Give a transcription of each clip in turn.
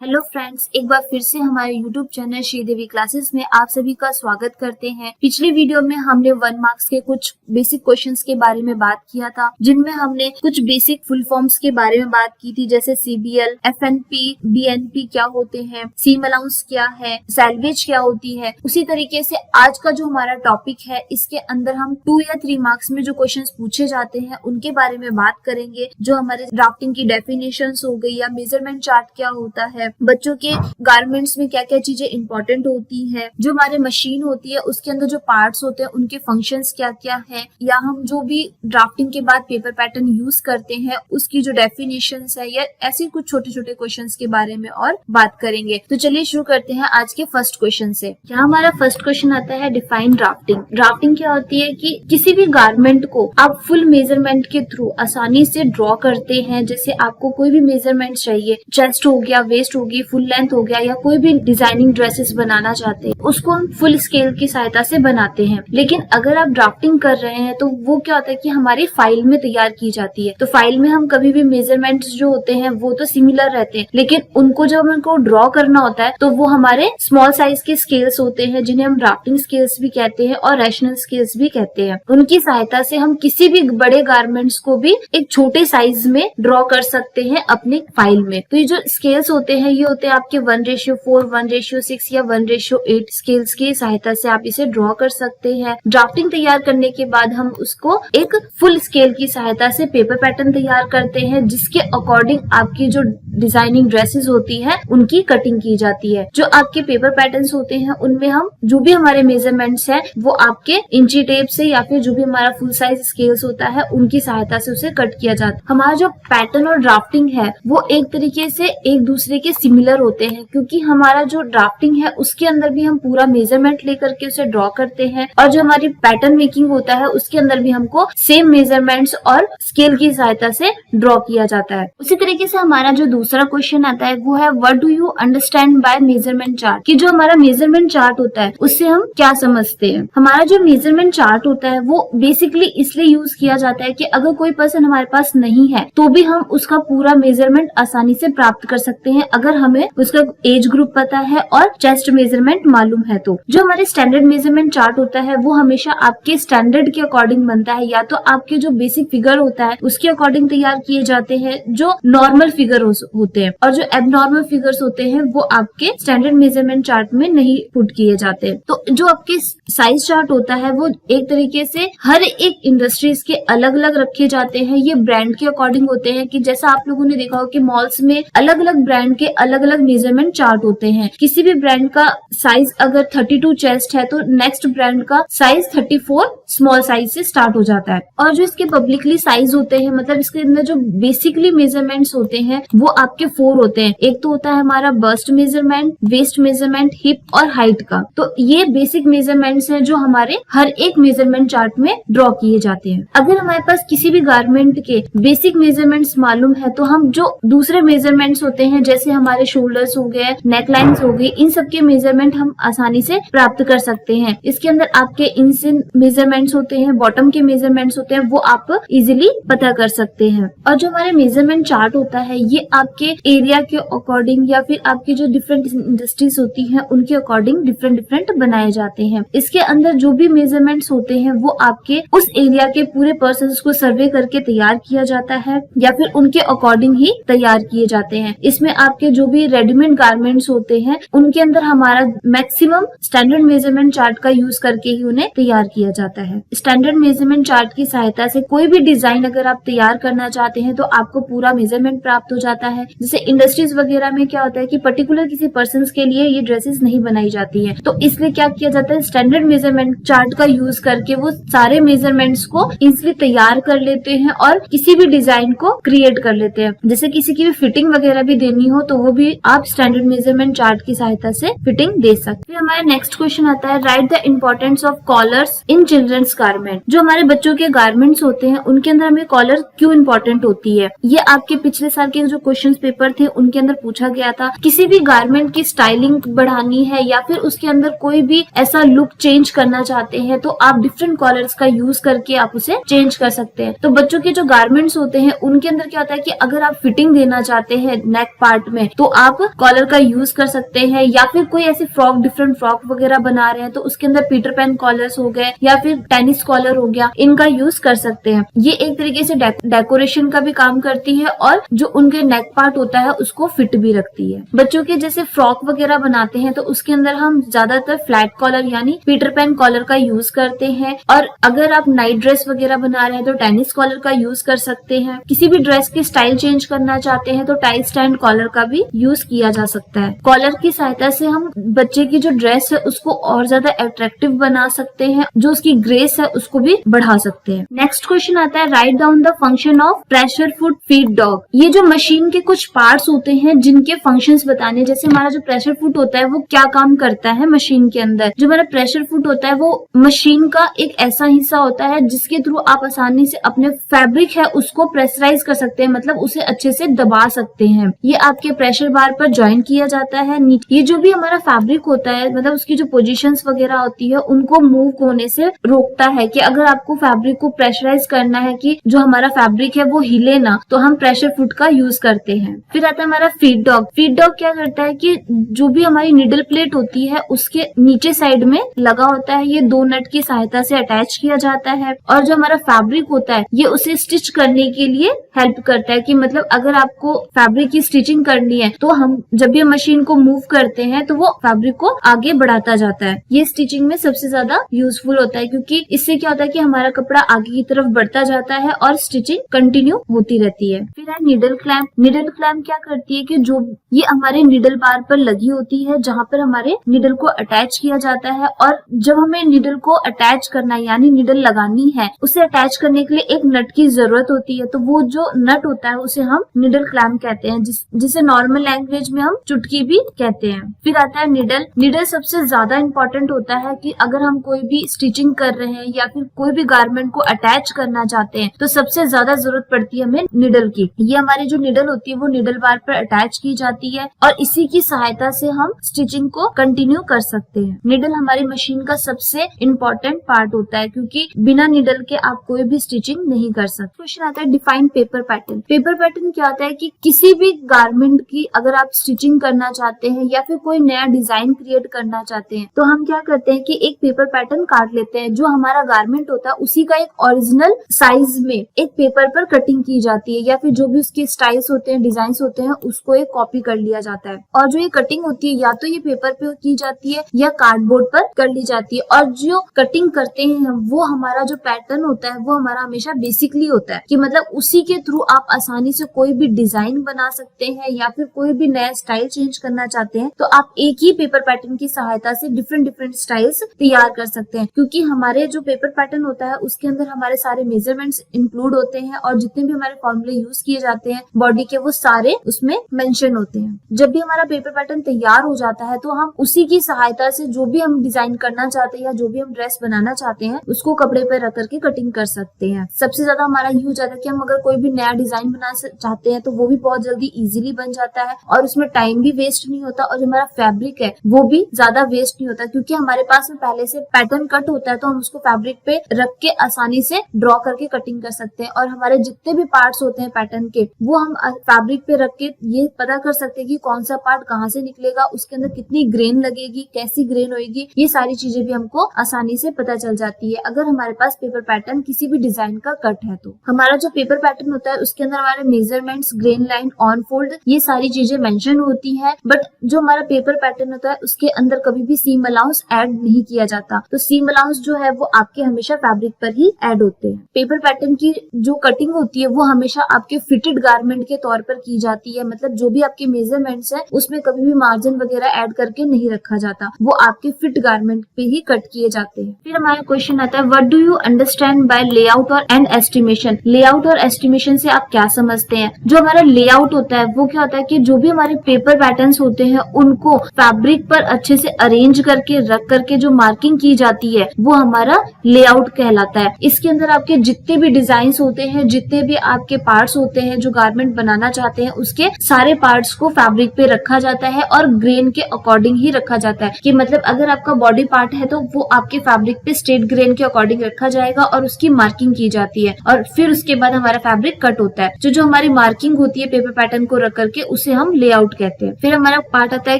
Hello friends, एक बार फिर से हमारे यूट्यूब चैनल श्रीदेवी क्लासेस में आप सभी का स्वागत करते हैं। पिछले वीडियो में हमने 1 मार्क्स के कुछ बेसिक क्वेश्चंस के बारे में बात किया था, जिनमें हमने कुछ बेसिक फुल फॉर्म्स के बारे में बात की थी, जैसे CBL, FNP, BNP क्या होते हैं, सीम अलाउंस क्या है, सैलवेज क्या होती है। उसी तरीके से आज का जो हमारा टॉपिक है, इसके अंदर हम 2 या 3 मार्क्स में जो क्वेश्चन पूछे जाते हैं उनके बारे में बात करेंगे। जो हमारे ड्राफ्टिंग की डेफिनेशंस हो गई या मेजरमेंट चार्ट क्या होता है, बच्चों के गारमेंट्स में क्या क्या चीजें इंपॉर्टेंट होती है, जो हमारे मशीन होती है उसके अंदर जो पार्ट्स होते हैं उनके फंक्शंस क्या क्या है, या हम जो भी ड्राफ्टिंग के बाद पेपर पैटर्न यूज करते हैं उसकी जो डेफिनेशंस है, या ऐसे कुछ छोटे छोटे क्वेश्चंस के बारे में और बात करेंगे। तो चलिए शुरू करते हैं आज के फर्स्ट क्वेश्चन से। यहाँ हमारा फर्स्ट क्वेश्चन आता है डिफाइन ड्राफ्टिंग। ड्राफ्टिंग क्या होती है कि किसी भी गारमेंट को आप फुल मेजरमेंट के थ्रू आसानी से ड्रॉ करते हैं। जैसे आपको कोई भी मेजरमेंट चाहिए, चेस्ट हो गया, वेस्ट होगी, फुल लेंथ हो गया, या कोई भी डिजाइनिंग ड्रेसेस बनाना चाहते हैं, उसको हम फुल स्केल की सहायता से बनाते हैं। लेकिन अगर आप ड्राफ्टिंग कर रहे हैं तो वो क्या होता है कि हमारी फाइल में तैयार की जाती है। तो फाइल में हम कभी भी मेजरमेंट्स जो होते हैं वो तो सिमिलर रहते हैं, लेकिन उनको जब हमको ड्रॉ करना होता है तो वो हमारे स्मॉल साइज के स्केल्स होते हैं, जिन्हें हम ड्राफ्टिंग स्केल्स भी कहते हैं और रेशनल स्केल्स भी कहते हैं। उनकी सहायता से हम किसी भी बड़े गारमेंट्स को भी एक छोटे साइज में ड्रॉ कर सकते हैं अपने फाइल में। तो ये जो स्केल्स होते हैं ये होते हैं आपके 1:4, 1:6 या 1:8 स्केल्स की सहायता से आप इसे ड्रॉ कर सकते हैं। ड्राफ्टिंग तैयार करने के बाद हम उसको एक फुल स्केल की सहायता से पेपर पैटर्न तैयार करते हैं, जिसके अकॉर्डिंग आपकी जो डिजाइनिंग ड्रेसेस होती है उनकी कटिंग की जाती है। जो आपके पेपर पैटर्न्स होते हैं उनमें हम जो भी हमारे मेजरमेंट्स है वो आपके इंची टेप से या फिर जो भी हमारा फुल साइज स्केल्स होता है उनकी सहायता से उसे कट किया जाता है। हमारा जो पैटर्न और ड्राफ्टिंग है वो एक तरीके से एक दूसरे के सिमिलर होते हैं, क्योंकि हमारा जो ड्राफ्टिंग है उसके अंदर भी हम पूरा मेजरमेंट लेकर के उसे ड्रॉ करते हैं, और जो हमारी पैटर्न मेकिंग होता है उसके अंदर भी हमको सेम मेजरमेंट्स और स्केल की सहायता से ड्रॉ किया जाता है। उसी तरीके से हमारा जो दूसरा क्वेश्चन आता है वो है what do you understand by measurement chart, कि जो हमारा मेजरमेंट चार्ट होता है उससे हम क्या समझते हैं। हमारा जो मेजरमेंट चार्ट होता है वो बेसिकली इसलिए यूज किया जाता है कि अगर कोई पर्सन हमारे पास नहीं है तो भी हम उसका पूरा मेजरमेंट आसानी से प्राप्त कर सकते हैं, अगर हमें उसका एज ग्रुप पता है और चेस्ट मेजरमेंट मालूम है। तो जो हमारे स्टैंडर्ड मेजरमेंट चार्ट होता है वो हमेशा आपके स्टैंडर्ड के अकॉर्डिंग बनता है, या तो आपके जो बेसिक फिगर होता है उसके अकॉर्डिंग तैयार किए जाते हैं जो नॉर्मल फिगर होते हैं, और जो एबनॉर्मल फिगर्स होते हैं वो आपके स्टैंडर्ड मेजरमेंट चार्ट में नहीं पुट किए जाते। तो जो आपके साइज चार्ट होता है वो एक तरीके से हर एक इंडस्ट्रीज के अलग अलग रखे जाते हैं। ये ब्रांड के अकॉर्डिंग होते हैं, कि जैसा आप लोगों ने देखा हो कि मॉल्स में अलग अलग ब्रांड के अलग अलग मेजरमेंट चार्ट होते हैं। किसी भी ब्रांड का साइज अगर 32 चेस्ट है तो नेक्स्ट ब्रांड का साइज 34 स्मॉल साइज से स्टार्ट हो जाता है। और जो इसके पब्लिकली साइज होते हैं, मतलब इसके अंदर जो बेसिकली मेजरमेंट्स होते हैं वो आपके 4 होते हैं। एक तो होता है हमारा bust measurement, waist measurement, hip और हाइट का। तो ये बेसिक मेजरमेंट्स हैं जो हमारे हर एक मेजरमेंट चार्ट में ड्रॉ किए जाते हैं। अगर हमारे पास किसी भी गारमेंट के बेसिक मेजरमेंट्स मालूम है तो हम जो दूसरे मेजरमेंट्स होते हैं, जैसे हमारे शोल्डर्स हो गए, नेक लाइन्स हो गई, इन सब के मेजरमेंट हम आसानी से प्राप्त कर सकते हैं। इसके अंदर आपके इंसिन मेजरमेंट्स होते हैं, बॉटम के मेजरमेंट्स होते हैं, वो आप इजिली पता कर सकते हैं। और जो हमारे मेजरमेंट चार्ट होता है ये आपके एरिया के अकॉर्डिंग या फिर आपकी जो डिफरेंट इंडस्ट्रीज होती हैं उनके अकॉर्डिंग डिफरेंट डिफरेंट बनाए जाते हैं। इसके अंदर जो भी मेजरमेंट्स होते हैं वो आपके उस एरिया के पूरे पर्सन को सर्वे करके तैयार किया जाता है, या फिर उनके अकॉर्डिंग ही तैयार किए जाते हैं। इसमें आपके जो भी रेडीमेड गारमेंट्स होते हैं उनके अंदर हमारा मैक्सिमम स्टैंडर्ड मेजरमेंट चार्ट का यूज करके ही उन्हें तैयार किया जाता है। स्टैंडर्ड मेजरमेंट चार्ट की सहायता से कोई भी डिजाइन अगर आप तैयार करना चाहते हैं तो आपको पूरा मेजरमेंट प्राप्त हो जाता है। जैसे इंडस्ट्रीज वगैरह में क्या होता है कि पर्टिकुलर किसी पर्सन के लिए ये ड्रेसेस नहीं बनाई जाती है, तो इसलिए क्या किया जाता है, स्टैंडर्ड मेजरमेंट चार्ट का यूज करके वो सारे मेजरमेंट्स को इजिली तैयार कर लेते हैं और किसी भी डिजाइन को क्रिएट कर लेते हैं। जैसे किसी की भी फिटिंग वगैरह भी देनी हो तो वो भी आप स्टैंडर्ड मेजरमेंट चार्ट की सहायता से फिटिंग दे सकते हैं। फिर हमारा नेक्स्ट क्वेश्चन आता है write the importance of collars in children's garment. जो हमारे बच्चों के गारमेंट्स होते हैं उनके अंदर हमें कॉलर क्यों इंपॉर्टेंट होती है, ये आपके पिछले साल के जो क्वेश्चन क्वेश्चन पेपर थे उनके अंदर पूछा गया था। किसी भी गारमेंट की स्टाइलिंग बढ़ानी है या फिर उसके अंदर कोई भी ऐसा लुक चेंज करना चाहते हैं तो आप डिफरेंट कॉलर्स का यूज करके आप उसे चेंज कर सकते हैं। तो बच्चों के जो गारमेंट्स होते हैं उनके अंदर क्या होता है कि अगर आप फिटिंग देना चाहते हैं नेक पार्ट में तो आप कॉलर का यूज कर सकते हैं, या फिर कोई ऐसी फ्रॉक डिफरेंट फ्रॉक वगैरह बना रहे हैं तो उसके अंदर पीटर पैन कॉलर्स हो गए या फिर टेनिस कॉलर हो गया, इनका यूज कर सकते हैं। ये एक तरीके से डेकोरेशन का भी काम करती है और जो उनके नेक पार्ट होता है उसको फिट भी रखती है। बच्चों के जैसे फ्रॉक वगैरह बनाते हैं तो उसके अंदर हम ज्यादातर फ्लैट कॉलर यानी पीटर पैन कॉलर का यूज करते हैं, और अगर आप नाइट ड्रेस वगैरह बना रहे हैं तो टेनिस कॉलर का यूज कर सकते हैं। किसी भी ड्रेस की स्टाइल चेंज करना चाहते हैं तो टाई स्टैंड कॉलर का भी यूज किया जा सकता है। कॉलर की सहायता से हम बच्चे की जो ड्रेस है उसको और ज्यादा अट्रैक्टिव बना सकते हैं, जो उसकी ग्रेस है उसको भी बढ़ा सकते हैं। नेक्स्ट क्वेश्चन आता है, write down the function of pressure foot feed dog. ये जो मशीन के कुछ पार्ट्स होते हैं जिनके फंक्शंस बताने, जैसे हमारा जो प्रेशर फुट होता है वो क्या काम करता है मशीन के अंदर। जो हमारा प्रेशर फुट होता है वो मशीन का एक ऐसा हिस्सा होता है जिसके थ्रू आप आसानी से अपने फैब्रिक है उसको प्रेशराइज कर सकते हैं, मतलब उसे अच्छे से दबा सकते हैं। ये आपके प्रेशर बार पर ज्वाइन किया जाता है। ये जो भी हमारा फैब्रिक होता है मतलब उसकी जो पोजीशंस वगैरह होती है उनको मूव होने से रोकता है कि अगर आपको फैब्रिक को प्रेशराइज करना है कि जो हमारा फैब्रिक है वो हिले ना, तो हम प्रेशर फुट का यूज करते हैं। फिर आता है हमारा फीड डॉग। फीड डॉग क्या करता है कि जो भी हमारी निडल प्लेट होती है उसके नीचे साइड में लगा होता है, ये 2 नट की सहायता से अटैच किया जाता है, और जो हमारा फैब्रिक होता है ये उसे स्टिच करने के लिए हेल्प करता है कि मतलब अगर आपको फैब्रिक की स्टिचिंग करनी है तो हम जब भी मशीन को मूव करते हैं तो वो फैब्रिक को आगे बढ़ाता जाता है। ये स्टिचिंग में सबसे ज्यादा यूजफुल होता है क्योंकि इससे क्या होता है कि हमारा कपड़ा आगे की तरफ बढ़ता जाता है और स्टिचिंग कंटिन्यू होती रहती है। फिर है निडल क्लैंप। निडल क्लैंप क्या करती है कि जो ये हमारे निडल बार पर लगी होती है जहाँ पर हमारे निडल को अटैच किया जाता है, और जब हमें निडल को अटैच करना है यानी निडल लगानी है उसे अटैच करने के लिए एक नट की जरूरत होती है, तो वो जो नट होता है उसे हम निडल क्लैंप कहते हैं, जिसे नॉर्मल लैंग्वेज में हम चुटकी भी कहते हैं। फिर आता है निडल। निडल सबसे ज्यादा इंपॉर्टेंट होता है कि अगर हम कोई भी स्टिचिंग कर रहे हैं या फिर कोई भी गारमेंट को अटैच करना चाहते हैं तो सबसे ज्यादा जरूरत पड़ती है हमें निडल की। ये हमारी जो निडल होती है वो निडल बार पर अटैच की जाती है और इसी की सहायता से हम स्टिचिंग को कंटिन्यू कर सकते हैं। निडल हमारी मशीन का सबसे इम्पोर्टेंट पार्ट होता है क्योंकि बिना निडल के आप कोई भी स्टिचिंग नहीं कर सकते। क्वेश्चन आता है define paper pattern. Paper pattern क्या होता है कि किसी भी गारमेंट की अगर आप स्टिचिंग करना चाहते हैं या फिर कोई नया डिजाइन क्रिएट करना चाहते हैं तो हम क्या करते हैं कि एक पेपर पैटर्न काट लेते हैं। जो हमारा गारमेंट होता है उसी का एक ओरिजिनल साइज में एक पेपर पर कटिंग की जाती है, या फिर जो भी उसके स्टाइल्स होते हैं डिजाइन होते हैं उसको एक कॉपी कर लिया जाता है। और जो ये कटिंग होती है या तो ये पेपर पे की जाती है या कार्डबोर्ड पर कर ली जाती है, और जो कटिंग करते हैं वो हमारा जो पैटर्न होता है वो हमारा हमेशा बेसिकली होता है कि मतलब उसी के थ्रू आप आसानी से कोई भी डिजाइन बना सकते हैं या फिर कोई भी नया स्टाइल चेंज करना चाहते हैं तो आप एक ही पेपर पैटर्न की सहायता से डिफरेंट स्टाइल्स तैयार कर सकते हैं। क्योंकि हमारे जो पेपर पैटर्न होता है उसके अंदर हमारे सारे मेजरमेंट्स इंक्लूड होते हैं और जितने भी हमारे फॉर्मूले यूज किए जाते हैं बॉडी के वो सारे उसमें मेंशन होते हैं। जब भी हमारा पेपर पैटर्न तैयार हो जाता है तो हम उसी की सहायता से जो भी हम डिजाइन करना चाहते हैं या जो भी हम ड्रेस बनाना चाहते हैं उसको कपड़े पर रख करके कटिंग कर सकते हैं। सबसे ज्यादा हमारा ये हो जाता है कि हम अगर कोई भी नया डिजाइन बनाना चाहते हैं तो वो भी बहुत जल्दी इजीली बन जाता है और उसमें टाइम भी वेस्ट नहीं होता, और जो हमारा फैब्रिक है वो भी ज्यादा वेस्ट नहीं होता क्योंकि हमारे पास में पहले से पैटर्न कट होता है तो हम उसको फैब्रिक पे रख के आसानी से ड्रॉ करके कटिंग कर सकते हैं। और हमारे जितने भी पार्ट्स होते हैं पैटर्न के वो हम फैब्रिक पे रख के ये पता कर सकते हैं कि कौन सा पार्ट कहाँ से निकलेगा, उसके अंदर कितनी ग्रेन लगेगी, कैसी ग्रेन होगी, ये सारी चीजें भी हमको आसानी से पता चल जाती है अगर हमारे पास पेपर पैटर्न किसी भी डिजाइन का कट है। तो हमारा जो पेपर पैटर्न होता है उसके अंदर हमारे measurements, grain line, on fold ये सारी चीजें मेंशन होती है, बट जो हमारा पेपर पैटर्न होता है उसके अंदर कभी भी सीम अलाउंस ऐड नहीं किया जाता। तो सीम अलाउंस जो है वो आपके हमेशा फैब्रिक पर ही ऐड होते हैं। पेपर पैटर्न की जो कटिंग होती है वो हमेशा आपके फिटेड गारमेंट के तौर पर की जाती है, मतलब जो भी आपके मेजरमेंट्स है उसमें कभी भी मार्जिन वगैरह ऐड करके नहीं रखा जाता, वो आपके फिट गारमेंट पे ही कट किए जाते हैं। फिर हमारा क्वेश्चन आता है what do you understand by layout और एंड एस्टिमेशन। लेआउट और एस्टिमेशन से आप क्या समझते हैं। जो हमारा लेआउट होता है वो क्या होता है कि जो भी हमारे पेपर पैटर्न्स होते हैं उनको फैब्रिक पर अच्छे से अरेंज करके रख करके जो मार्किंग की जाती है वो हमारा लेआउट कहलाता है। इसके अंदर आपके जितने भी डिजाइन होते हैं, जितने भी आपके पार्ट्स होते हैं जो गारमेंट बनाना चाहते हैं उसके सारे पार्ट्स को फैब्रिक पे रखा जाता है और ग्रेन के अकॉर्डिंग ही रखा जाता है, कि मतलब अगर आपका बॉडी पार्ट है तो वो आपके फैब्रिक पे स्ट्रेट ग्रेन के अकॉर्डिंग रखा जाएगा और उसकी मार्किंग की जाती है और फिर उसके बाद हमारा फैब्रिक कट होता है। जो हमारी मार्किंग होती है पेपर पैटर्न को रख करके उसे हम लेआउट कहते हैं। फिर हमारा पार्ट आता है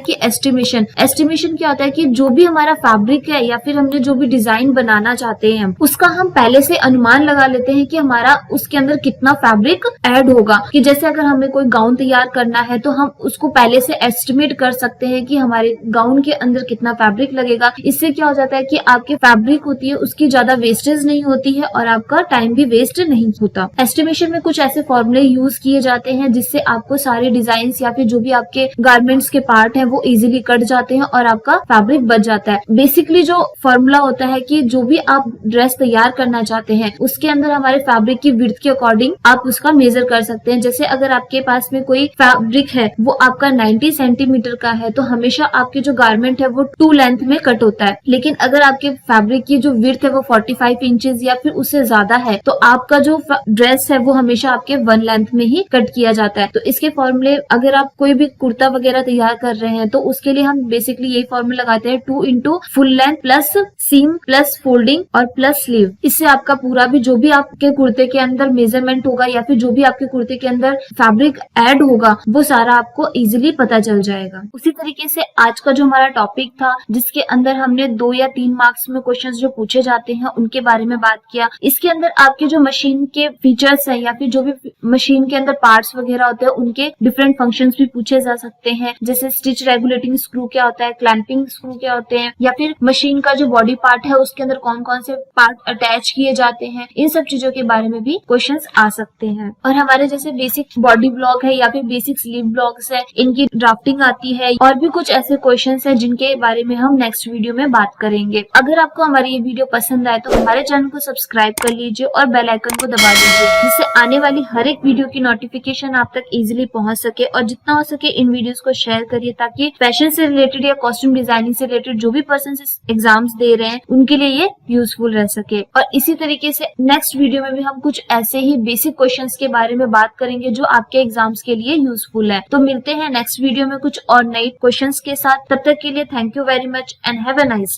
कि एस्टिमेशन। एस्टिमेशन क्या होता है कि जो भी हमारा फैब्रिक है या फिर हमने जो भी डिजाइन बनाना चाहते हैं उसका हम पहले से अनुमान लगा लेते हैं कि हमारा उसके अंदर कितना फैब्रिक ऐड होगा। कि जैसे अगर हमें कोई गाउन तैयार करना है तो हम उसको पहले से एस्टिमेट कर सकते हैं कि हमारे गाउन के अंदर कितना फैब्रिक लगेगा। इससे क्या हो जाता है कि आपके फैब्रिक होती है उसकी ज्यादा वेस्टेज नहीं होती है और आपका टाइम भी वेस्ट नहीं होता। एस्टिमेशन में कुछ ऐसे फॉर्मूले यूज किए जाते हैं जिससे आपको सारे डिजाइन या फिर जो भी आपके गारमेंट्स के पार्ट है वो इजीली कट जाते हैं और आपका फैब्रिक बच जाता है। बेसिकली जो फॉर्मूला होता है कि जो भी आप ड्रेस तैयार करना चाहते हैं उसके अंदर हमारे फैब्रिक की विड्थ के अकॉर्डिंग आप उसका मेजर कर सकते हैं। जैसे अगर आपके पास में कोई फैब्रिक है वो आपका 90 सेंटीमीटर का है तो हमेशा आपके जो गारमेंट है वो 2 लेंथ में कट होता है। लेकिन अगर आपके फैब्रिक की जो विड्थ है वो 45 इंचेस या फिर उससे ज्यादा है तो आपका जो ड्रेस है वो हमेशा आपके 1 लेंथ में ही कट किया जाता है। तो इसके फॉर्मूले अगर आप कोई भी कुर्ता वगैरह तैयार कर रहे हैं तो उसके लिए हम बेसिकली यही फॉर्मूला लगाते हैं 2 इंटू फुल लेंथ प्लस सीम प्लस फोल्डिंग और प्लस स्लीव। इससे आपका पूरा भी जो भी आपके कुर्ते के अंदर मेजरमेंट होगा या फिर जो भी आपके कुर्ते के अंदर फैब्रिक ऐड होगा वो सारा आपको इजीली पता चल जाएगा। उसी तरीके से आज का जो हमारा टॉपिक था जिसके अंदर हमने 2 या 3 मार्क्स में क्वेश्चंस जो पूछे जाते हैं उनके बारे में बात किया। इसके अंदर आपके जो मशीन के फीचर्स है या फिर जो भी मशीन के अंदर पार्ट्स वगैरह होते हैं उनके डिफरेंट फंक्शंस भी पूछे जा सकते हैं। जैसे स्टिच रेगुलेटिंग स्क्रू क्या होता है, क्लैंपिंग स्क्रू क्या होते हैं, या फिर मशीन का जो बॉडी पार्ट है उसके अंदर कौन कौन से पार्ट अटैच किए जाते हैं। इन सब चीजों के बारे में भी क्वेश्चंस आ सकते हैं। और हमारे जैसे बेसिक बॉडी ब्लॉक है या फिर बेसिक स्लीव ब्लॉक्स है इनकी ड्राफ्टिंग आती है और भी कुछ ऐसे क्वेश्चंस है जिनके बारे में हम नेक्स्ट वीडियो में बात करेंगे। अगर आपको हमारी ये वीडियो पसंद आए तो हमारे चैनल को सब्सक्राइब कर लीजिए और बेल आइकन को दबा दीजिए जिससे आने वाली हर एक वीडियो की नोटिफिकेशन आप तक इजीली पहुंच सके। और जितना हो सके इन वीडियोस को शेयर करिए ताकि फैशन से रिलेटेड या कॉस्ट्यूम डिजाइनिंग से रिलेटेड जो भी पर्सन एग्जाम्स दे रहे हैं उनके लिए ये यूजफुल रह सके। और इसी तरीके से नेक्स्ट वीडियो में भी हम कुछ ऐसे ही बेसिक क्वेश्चंस के बारे में बात करेंगे जो आपके एग्जाम्स के लिए यूजफुल है। तो मिलते हैं नेक्स्ट वीडियो में कुछ और नए क्वेश्चंस के साथ। तब तक के लिए thank you very much and have a nice day.